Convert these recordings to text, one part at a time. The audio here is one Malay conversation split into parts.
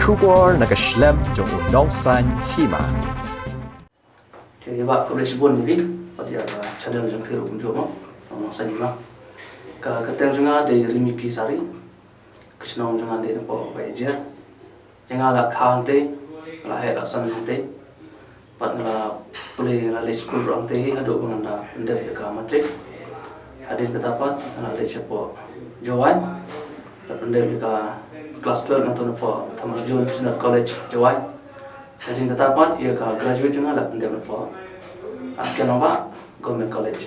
Kubor nakaslem jong unongsan hima. Thì bạn có thể buồn đi, và giờ channel trong khi cũng chưa mất, nó sẽ đi mà. Cái tên chúng ta để Rimiki Sari, cái nom chúng ta để nó bỏ về giờ, chúng ta là khang thế, là hệ là san thế, bạn là boleh là lấy school orang thế, ada orang dah pendek dekat matrik, ada ketapat, là lấy cepat Jawan, là pendek dekat class 12 atau apa, Tamarjun Business College Jawan. Jadi ketapat ia ka graduate juga lah pendek apa. Akhirnya nampak Government College.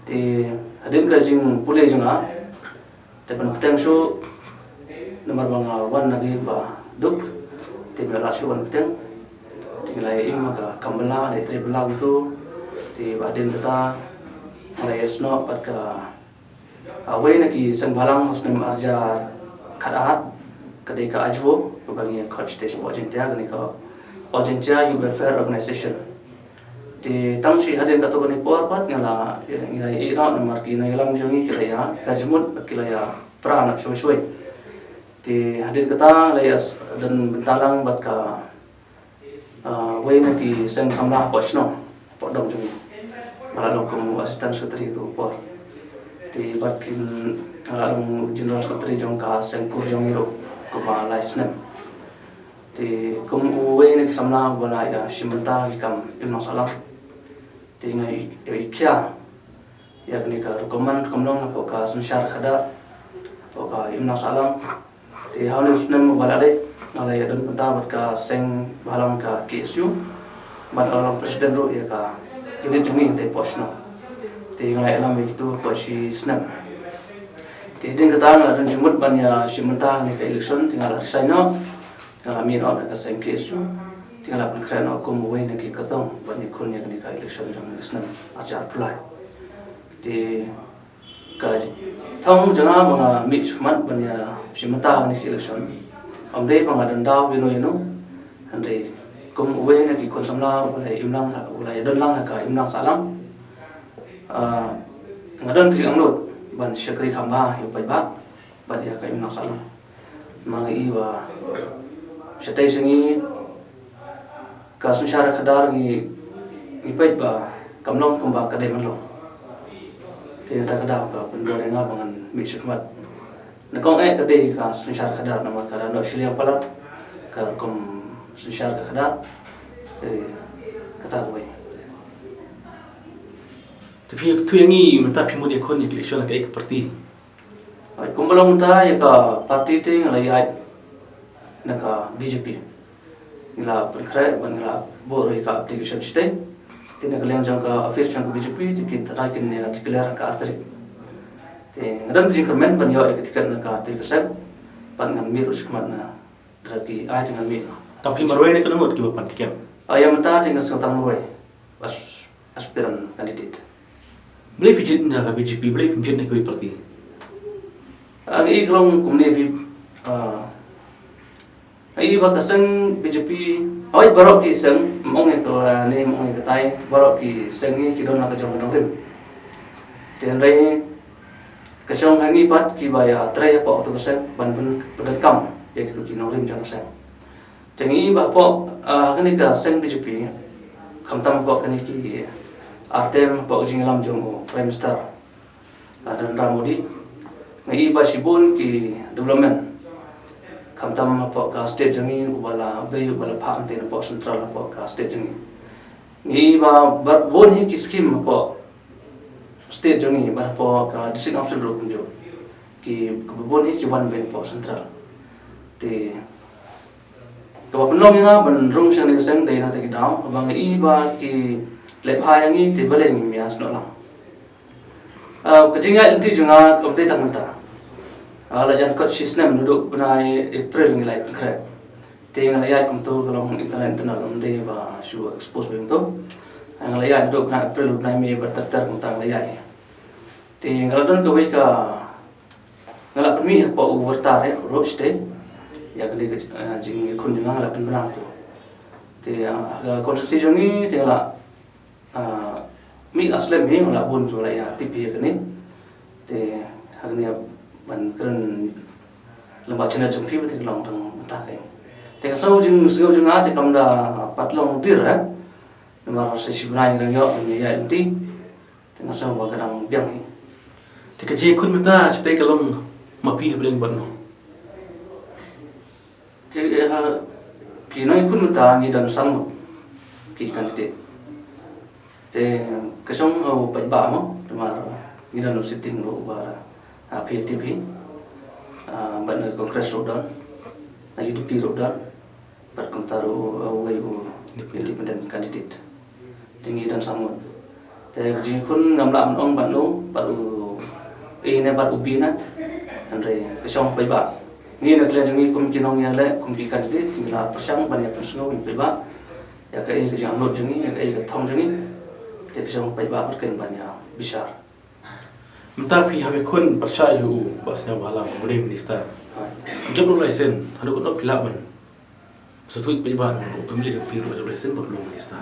Di hadin kajing pulih juga, tapi petang so nomor bangga wan lagi bah duk, di merasi wan petang, tinggal im ka kambala, di tribala itu, di hadin kita, mulai snow pada ka awal lagi sengbalang hosnem arja kadat, ketika ajo, bagi coach stage Argentina, ketika Argentina Youth Welfare Organization. Di tang si hadin kato ni por pat ngala ngai ina nomor ki ngai lam jongi kila ya kajmut kila ya pra nak shoi di hadis kata layas dan bentalang bat ka wei na ki seng samla posno pot dom jongi malalong kum assistant secretary tu por di bat kin malalong general secretary jong ka seng kur jongi ro ko ba license di kum wei na ki samla bala ya shimenta ki kam imna salam tinggal ikhya ya kenika rekomen komlong apakah sensyar kada apakah imna salam di halu sunem balade ngalai dan pentah ka seng balang ka KSU ban alam presiden ro ya ka ini jemi te posno di ngalai alam itu posi sunem di den kata dan jumut ban ya simenta ni ka election tinggal resign tinggal min on ka seng KSU tinggal pun keren aku mau ini kita ketong banyak kun yang nikah election yang Islam ajar pulai di kaji thong jangan mga mix mat banyak simenta ni election amde mga dandau ino ande kum uwe ni kon samla ulai imlang ulai donlang ka imlang salam ngadon ti angnut ban syakri khamba yu pai ba ban ya ka imlang salam mga iwa setai sengi kasun syara kadar ni ipait ba kamlong kumba kadai manlo ti ta kadar ka pendor nga bangan misukmat nakong kadai ka sun syara kadar nama kada no siliang palat ka kum sun syara kadar ti kata boy tapi tu yang ni mata pimu dia kon ni election ka ek parti ai kumbalong ta ya ka parti ti ngalai ai naka BJP ila perkara banila boroi ka application stay tina kalian jangka office jangka BJP tikin tarakin ya declare ka arteri te ngadam jing comment ban yo ekitikan ka arteri kesep pan ngan mir usman na dragi ai dengan mir tapi marwai ni kan ngot ki bapan tikem ayam ta tinggal sotang roy aspiran candidate boleh pijit na ka BJP boleh pijit na ka parti agi kelong kumne bi ai ba kasang BJP oi barok ki sang mong ko ni mong ka tai barok ki sang ni ki don na ka jong dong rim ten rai kasong hani pat ki ba ya trai pa to kasang ban ban kam ya ki ki no rim jang sang ten i ba po kani ka sang BJP khamtam po kani ki artem po jinglam jong prime minister Narendra Modi ngai ba sibun ki development kamtam apa ka state jangi ubala bayu bala phang te po central apa ka state jangi ni ba bon hi ki scheme apa state jangi ba po ka district officer ro kunjo ki bon hi ki one ben po central te to penong nga ban rung sang ni sang dai na te ki daw bang i ba ki le pha yang ni te bale ni mias no lang ketinggal inti junga update tak mentah lajan kot sistem duduk benai April ngilai pengkret tinggal ayat kumtu kalau internet internal umde ba shu expose bento ngalai ayat duduk benai April benai Mei berterter kumtang layai tinggal don ke ka ngalap permi apa ubertar ya road stay ya kali jing kun jing ngalap penang tu ti konstitusi jongi tinggal mi aslam mi ngalap bun tu ya tipi kene ti hagni ban keren lemba channel jumpi betul long tang tak kai te sau jing sengau jing te kam da patlong dir lemba sesi benai nang yo ni ya inti te sau ba kadang biang ni thì cái gì khôn ta chỉ tay cái lông mà phi hợp lên bận nó te ki noi kun ta ni dan sang ki candidate te kasong ho pai ba mo lemba ni dan sitting lo ba PTP bạn Congress rồi đó, UDP rồi đó, bạn công tác rồi independent candidate, tinggi dan sangat. Tapi jika kun ngamla menong bạn lo, bạn ini bạn ubi na, andre kesong pai ba. Ni nak lihat jengi kum kinong yang le, kum di candidate tinggi lah persang banyak persang pai ba. Ya kai kesong lot jengi, ya kai kethong jengi, tapi kesong pai ba berken banyak besar. Mta phi habe khun pasha yu basnya wala bode minister job lo license hadu ko no pila ban so thui pe ban ko pemili ke piro job license bot lo minister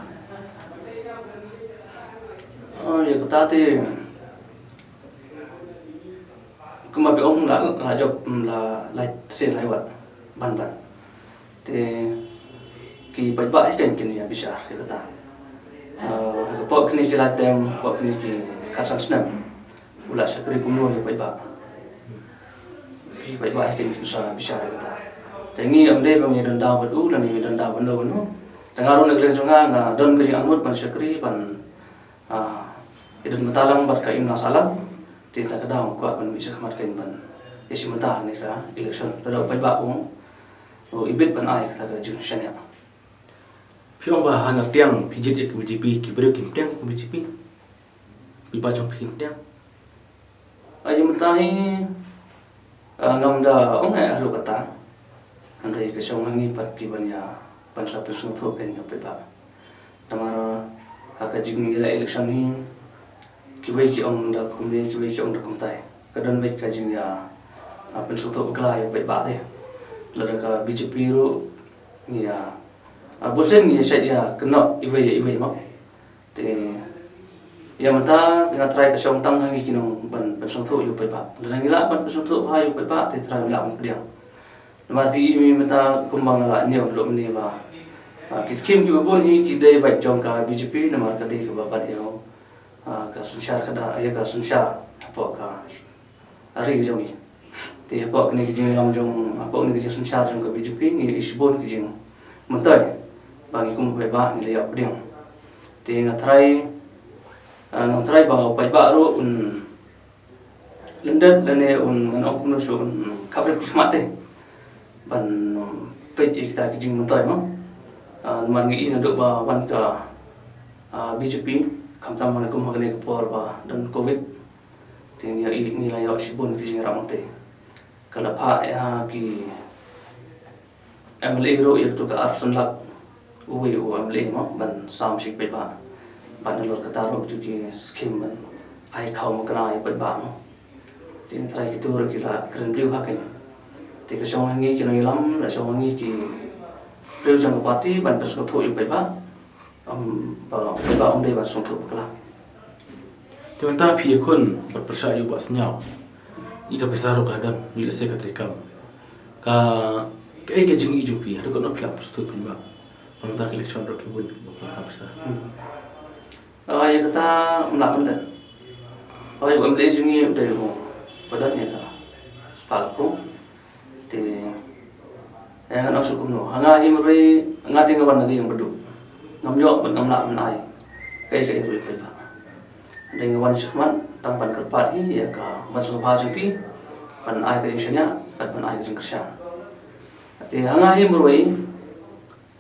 ya kata te kuma be ong la job la sen lai wat ban te ki bai ba ken ya bisa ya kata po kini ki la tem po kini ki kasan snam ulah sekali kumno ya bai ba ken sa bisa ya kata tengi amde bang ya danda badu dan ni danda bando no tengaro negeri jonga na don ke anut ban sekri ban idun matalang bat ka imna salam ti ta kadang ko ban bisa khamat kain ban isi mata ni ka election tado bai ba ibit ban ai ta ka jun shanya phi ông bà hana tiang pijit ek BJP ki bere kim tiang BJP bi ba jong phi tiang ayo mutahi ngam da ong ha ru kata andai ke song hangi pat ki banya pansa pesung tho ken yo pe ba tamara aka jing ila election ni ki bai ki ong da kumbe ki bai ki ong da kumtai kadon bai ka jing ya pesung tho kla yo pe ba de la ka BJP ru ni ya bosen ni sa ya kena ibai ma te ya mata dengan try ke song tang hangi kinong ban pesung tho yo pe ba la ngila ban pesung tho ha yo pe ba te try la ong dia lemar di mi mata kumbang la ni lo ni ba ki skim ki bon hi ki dei bai jong ka BJP lemar ka dei ka ba ba yo ka sunshar ka da ya ka sunshar apa ka ari jong ni te apa ni ki jing lam jong apa ni ki sunshar jong ka BJP ni isbon ki jing mentai bagi kum bai ba ni le ya pdiang te ngatrai ngatrai ba bai ba ro lendet lene nganok kum no so kabre khmate ban pe kita kijing mentai mo man ngi ina do ba wan ka BJP kamtam man ko magne ko por ba dan covid tin ya ni la ya sibon kijing ramate kala pha ya ki MLA ro ya to ka option lak uwi MLA mo ban sam sik pe ba ban lor ka taro tu ki scheme ban ai khau mo kana ai pe ba mo tin trai ki tur ki la kren blue ha ken thì cái song hangi ki noi lam la song hangi ki preu jang party ban pes ko tho pai ba ông đây ba song tho kala thì ta phi khun bat pasha yu bas nyao i ka pesa ro kadam ni se ka trekam ka cái jing i ju pi hadu ko no pla pastu pi ba ông ta election ro ki bun ka pesa ya kata nak benda ông lấy jing i de ho badannya ka spal ko te yang ana sukum no hanga himrei ngati ngaban nagi yang bedu ngamyo ban ngamla menai kai kai rui pe ba deng wan sukman tang ban kerpat hi ya ka ban subha jupi ban ai ka jingshanya ban ai ka jingkrsha te hanga himrei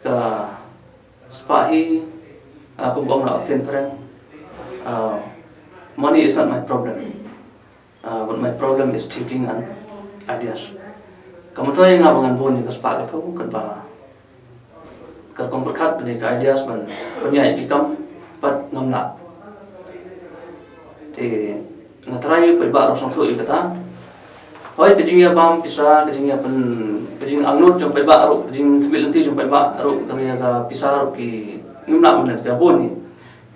ka spa hi aku bong na ten perang money is not my problem but my problem is thinking and ideas. Kamu tahu yang abangan bon ni kaspak apa bukan ba kerkong berkat dari ideas man penyai kikam pat ngamla te ngatrai pe ba rosong so ikata hoi kejing ya bam pisa kejing ya pen kejing angnut jong pe ba ro kejing kibilenti jong pe ba ro kaya ka pisa ro ki ngamla man ka bon ni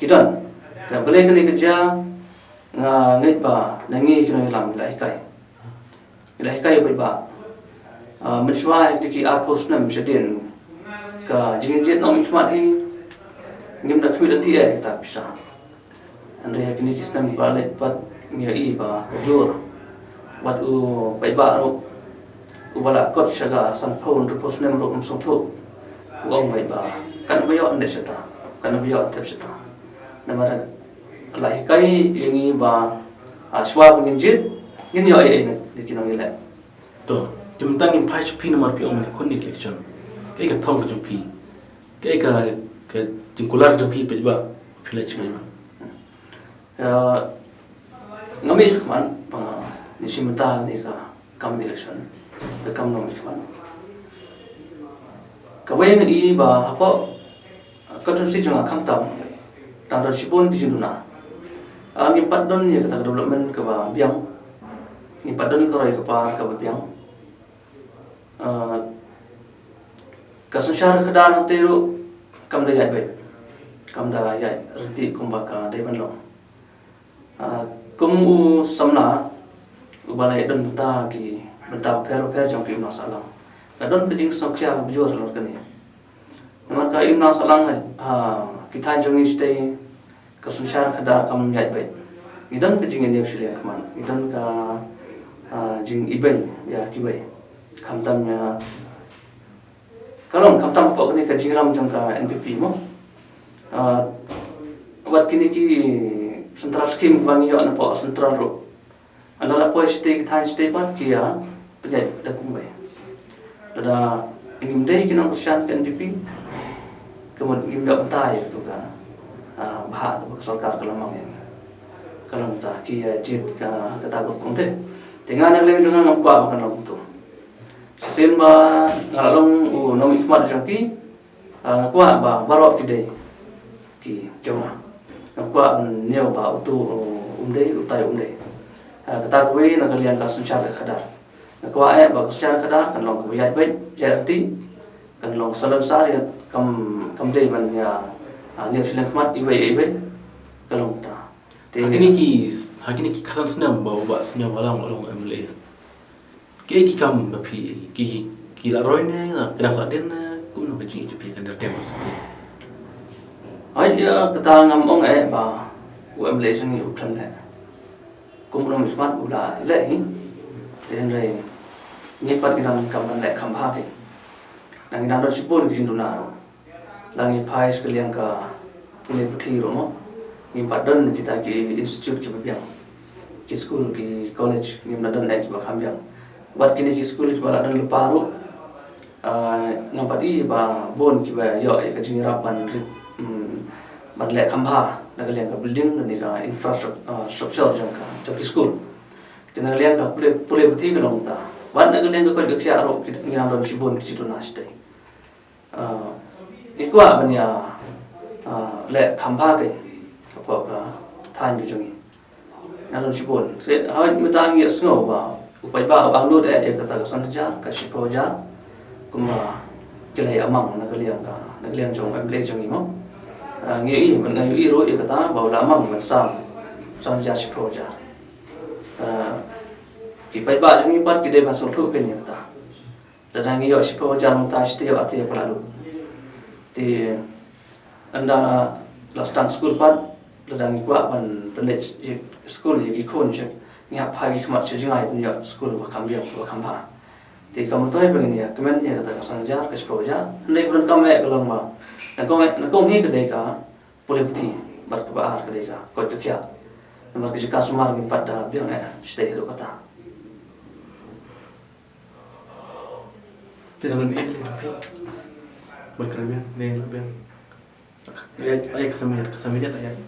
kidan ta bele kani kerja ngai ba nangi kini lam lai kai pe ba mencuai tiki arpos nam sedin ka jingit nom ikmat hi ngim dak mi dati kita bisa andre kini kisnam balet pat ngia i ba jor bat u bai ba ro u bala kot shaga san phone repos nam ro song tho uang bai ba kan bayo ande seta kan bayo tep seta namara lai kai yengi ba aswa bungin jit ngin yo ai ne dikinong ile to chúng ta nhìn phải chụp phim mà phim ông này con nít election cái thông cái chụp phim cái chụp color chụp phim bây giờ phim lại chụp ngami sekarang di simta ni ka kam election the kam nom sekarang kawai ni ba apa konstruksi jangan kam tam dan dari sipun di situ na ni padon ya kata development ke ba biang ni padon ke roi ke pa ke ba biang kasusar kedan teru kam da yai kam da yai reti kumbaka dai banlong kumu samna ubalai don benta ki benta per jang ki nas alang don pejing sokya bujur lor kani maka imna salang kita jongi stay kasusar kedar kam yai bai idan pejing ni australia kaman idan ka jing ibai ya ki bai kamtamnya kalau kamtam apa ni kaji ram jangka NPP mo buat kini ki sentral skim bangi yo na po sentral ro andala po stay than stay pat kia pejai da kumbai dada ingin dai kinang kusian ke NPP kemudian ingin dak tai tu ka bahat ke sarkar kelamang yang kalau ta kia jit ka kata ko konte tinggal nak lewi dengan apa makan lam tu sen ba ngalong nom ikmat jaki kwa ba barok kide ki joma kwa neo ba utu umde utai umde kata kowe na kalian ka secara kadar kwa ba secara kadar kan long ko yai bai jarti kan long salam sari kam dei ban ya neo silang ikmat ibai kalong ta hakini ki kasan senam bawa ba senyam walang MLA ki kam ba phi ki la roi ne la kedang sa den kum no ji ju pi kan der tempo sa ai kata ngam ong ba UMLA sang yu khan le kum rom ikmat ula le hi ten re ni pat kinang kam le kham ha ke nang ina do sipon ki jindu na ro langi phai sekalian ka pune puthi ro mo ni padan kita ki institute ki biang ki school ki college ni nadan ek ba kham biang buat kini ki school ki bala dan leparu ngampat i ba bon ki ba yo ka jingrap ban ban le khamba na kalian ka building ni ka infrastructure jang ka to ki school tina kalian ka pule buti ka long ta ban na kalian ka ko kya ro ki ngiram ro si bon ki tu na stai ikwa ban ya le khamba ke apa ka than ju jongi na ro si bon se ha mi ta ngi sngo ba upai ba bang do de kata ka san jar ka si po jar kuma kelai amang na kalian jong MLA jong imo ngi i man ngai i ro kata ba la amang man san jar si po jar ki pai ba jong i pat ki de ba so thu ke ni ta da ngi yo si po jar mu ta si te ati pa lalu ti anda la stang school pat da ngi kwa ban pendek school ki kon je ngiap pagi kemat sejingai punya sekolah bakam dia bakam pa. Ti kamu toy begini ya, kemen ya kata kasan jar ke sepuluh jar. Ndai bulan kamu kalau ma, nak kau ni kedai ka, boleh beti, bar ke bahar kedai ka, kau kerja. Nama kerja kasumar ni pada biang stay itu kata. tidak lebih lebih berkerja ni lebih ayat kesamian ayat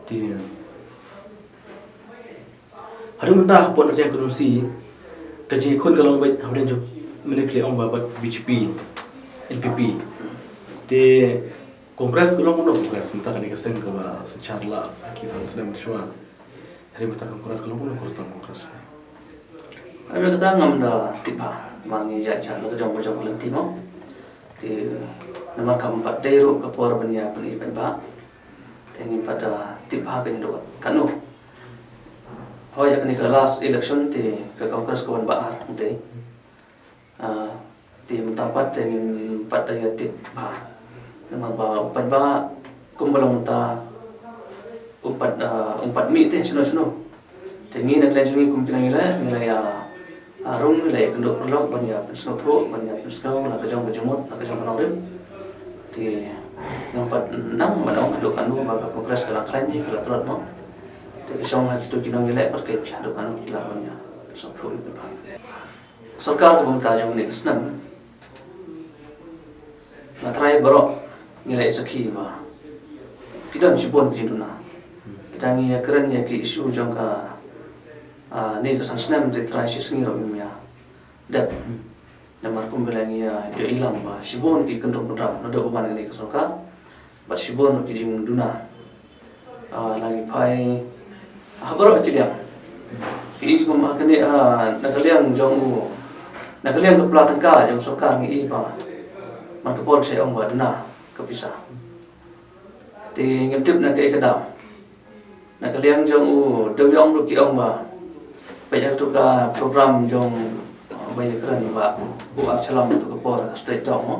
ti hari mentah pun ada ekonomi kaji kon kalau baik hamdan jo manipulate orang babat BJP LPP di kongres kalau pun kongres mentah kan ikut ke secara lah sakit sedang bersuara hari mentah kongres kalau pun kongres Abi kata ngam da tiba mangi jaja lo jong jong lenti mo ti nomor keempat dero ke por benia peni ba tengi pada tiba ke nyedok kanu hoi yakni ke last election ti ke Congress kawan bahar nanti ti mentapat dengan empat daya tip bah dengan bah empat bah kumbalang ta empat mi ti suno tengi nak lagi kumpilang nilai ya arung nilai kenduk perlok banyak suno tu banyak suno nak kejang kejumut nak kejang penaurim ti yang empat enam mana kenduk anu bah Congress kalau klaim ni kalau terus no ti kesong hak itu kinong nilai perkai kenduk anu kila banyak suno tu itu bah sarkar pemerintah yang ni senang matrai borok nilai sakhi ba kita sibon jinduna kita ni keren ya ki isu jangka ni kesan senam de trai sisngi ro mia dap namar kumbelangi ya ilam ba sibon ki kontrol program nado uban ni ke sarkar ba sibon ki jing duna lagi pai borok ki dia ki kum akane nakaliang jong nakaliang ke pelatangka jong sarkar ni ba man ke por saya ong badna kepisah ti ngintip na kay kadam na kaliang jong doyong ru ki ong ba payah tu ka program jong bay kran ba bu achalam tu ke por ka straight down mo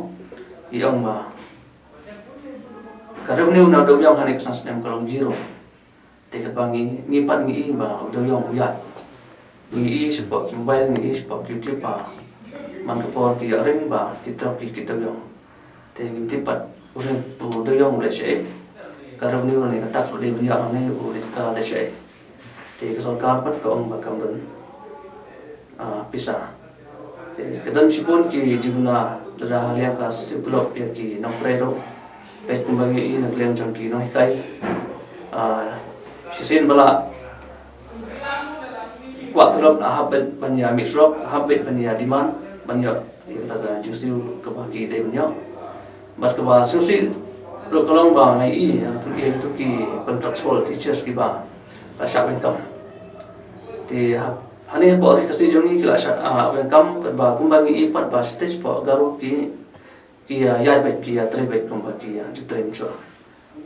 i ong ba ka revenue na doyong hanik sans nem kalong zero ti ka bangi ngipat ngi ba doyong uyat ngi sebab mobile ngi sebab YouTube ba man ke por ki ring ba kita doyong thì tiếp bật tôi dùng để sẽ cả rau niu này tác để bây giờ này để cả để sẽ thì cái số cá bắt có ông bà cầm đến pizza thì cái đơn chỉ bốn kỳ jumlah ra liang ka sepuluh ya ki nong prero pet kumbagi nak liang jang ki noi kai sisin bala kuat tulok habet banyak misrok habet banyak demand banyak kita ka jusiu ke bagi dai banyak mas ke ba susi lo kalong ba ngai i tu ki contractual teachers ki ba la sha income ti hani bo ti kasi jongi ki la sha income ke ba kumbangi i pat ba stage po garu ki ya bet ki ya tre bet kumba ki ya jutrem cho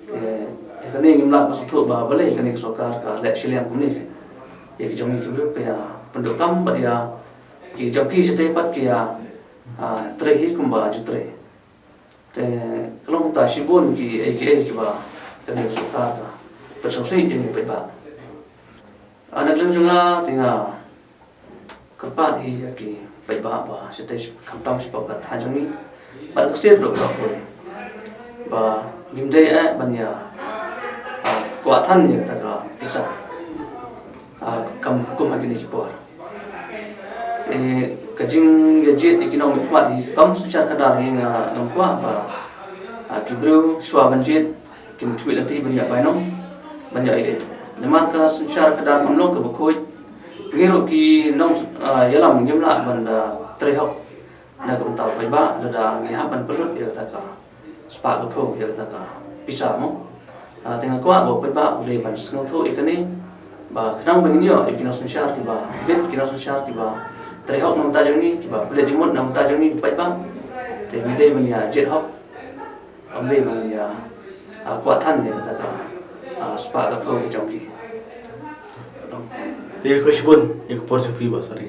ti kane ngimla pas thu ba bale kane sokar ka le shiliam kumni ye ki jongi ki bru pe ya pendukam ba ya ki joki stage pat ki ya tre hi kumba jutre te kalau kita sibun ki ba kena suka ta persausi ini ba anak lem juga tinggal kerpat hi ki ba stage kamtam sepakat hajungi pada kesir dok ba bimde banya kuatan ya ta ka bisa kam lagi ni por kajing gadget ikinong mitmat hi kam sucar kadar hi ngam kwa ba kibru swa banjit kin kwilanti banyak bainong banyak ide naman ka sucar kadar kamlong ka bukhoi ngiro ki nong yalam nyamla banda trehok na ka taw pai ba da ngi haban perut ya ta ka spa ka pro ya ta ka bisa mo tengah kwa bo pai ba ule ban sngo tho ikani ba khnang bangniyo ikinong sucar ki ba bet kinong sucar ki ba trehok nam tajangi kiba bele jimut nam tajangi pai ba te mide banya jet hop amle banya kuatan ya ta ka spa ka pro jongki te khosbun ek por chupi ba sari